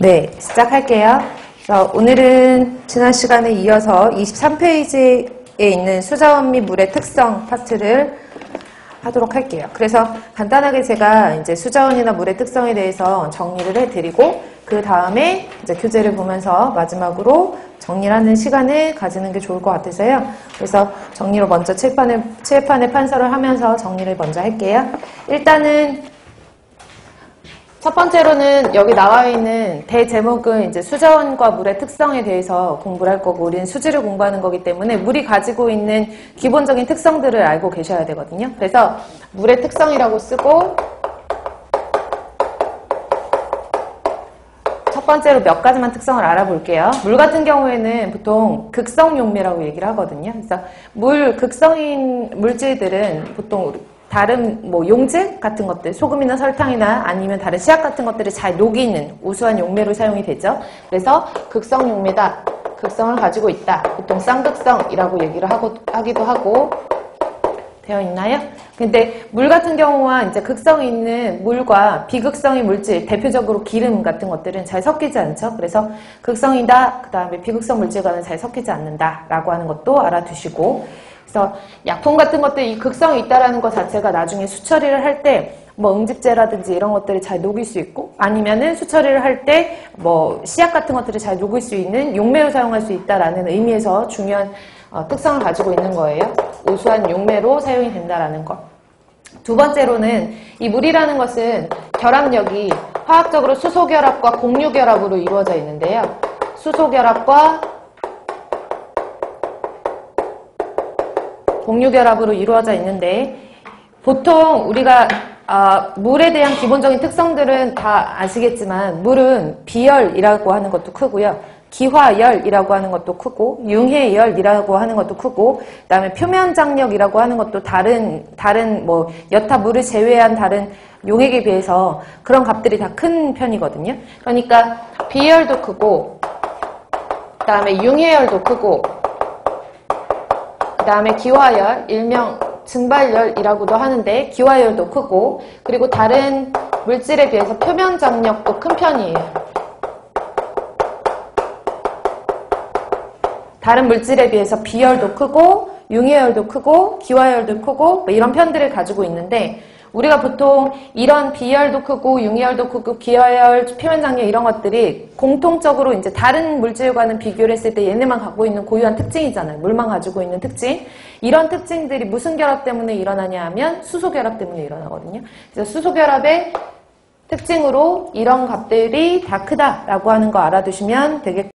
네, 시작할게요. 그래서 오늘은 지난 시간에 이어서 23페이지에 있는 수자원 및 물의 특성 파트를 하도록 할게요. 그래서 간단하게 제가 이제 수자원이나 물의 특성에 대해서 정리를 해드리고, 그 다음에 이제 교재를 보면서 마지막으로 정리를 하는 시간을 가지는 게 좋을 것 같아서요. 그래서 정리로 먼저 칠판에 판서를 하면서 정리를 먼저 할게요. 일단은 첫 번째로는 여기 나와 있는 대제목은 이제 수자원과 물의 특성에 대해서 공부를 할 거고, 우리는 수지를 공부하는 거기 때문에 물이 가지고 있는 기본적인 특성들을 알고 계셔야 되거든요. 그래서 물의 특성이라고 쓰고, 첫 번째로 몇 가지만 특성을 알아볼게요. 물 같은 경우에는 보통 극성용매라고 얘기를 하거든요. 그래서 극성인 물질들은 보통 다른 용질 같은 것들, 소금이나 설탕이나 아니면 다른 시약 같은 것들을 잘 녹이는 우수한 용매로 사용이 되죠. 그래서 극성용매다, 극성을 가지고 있다, 보통 쌍극성이라고 얘기를 하기도 하고 되어 있나요? 근데 물 같은 경우와 이제 극성이 있는 물과 비극성의 물질, 대표적으로 기름 같은 것들은 잘 섞이지 않죠. 그래서 극성이다, 그 다음에 비극성 물질과는 잘 섞이지 않는다라고 하는 것도 알아두시고, 그래서 약품 같은 것들 이 극성이 있다라는 것 자체가 나중에 수처리를 할 때 응집제라든지 이런 것들이 잘 녹일 수 있고, 아니면은 수처리를 할 때 씨앗 같은 것들을 잘 녹일 수 있는 용매로 사용할 수 있다라는 의미에서 중요한 특성을 가지고 있는 거예요. 우수한 용매로 사용이 된다라는 것. 두 번째로는 이 물이라는 것은 결합력이 화학적으로 수소결합과 공유결합으로 이루어져 있는데요. 수소결합과 공유결합으로 이루어져 있는데, 보통 우리가 물에 대한 기본적인 특성들은 다 아시겠지만, 물은 비열이라고 하는 것도 크고요, 기화열이라고 하는 것도 크고, 융해열이라고 하는 것도 크고, 그 다음에 표면장력이라고 하는 것도 다른 여타 물을 제외한 다른 용액에 비해서 그런 값들이 다 큰 편이거든요. 그러니까 비열도 크고, 그 다음에 융해열도 크고, 그 다음에 기화열, 일명 증발열이라고도 하는데 기화열도 크고, 그리고 다른 물질에 비해서 표면 장력도 큰 편이에요. 다른 물질에 비해서 비열도 크고, 융해열도 크고, 기화열도 크고, 이런 편들을 가지고 있는데, 우리가 보통 이런 비열도 크고, 융해열도 크고, 기화열, 표면장력 이런 것들이 공통적으로 이제 다른 물질과는 비교를 했을 때 얘네만 갖고 있는 고유한 특징이잖아요. 물만 가지고 있는 특징. 이런 특징들이 무슨 결합 때문에 일어나냐 하면 수소 결합 때문에 일어나거든요. 그래서 수소 결합의 특징으로 이런 값들이 다 크다라고 하는 거 알아두시면 되겠고,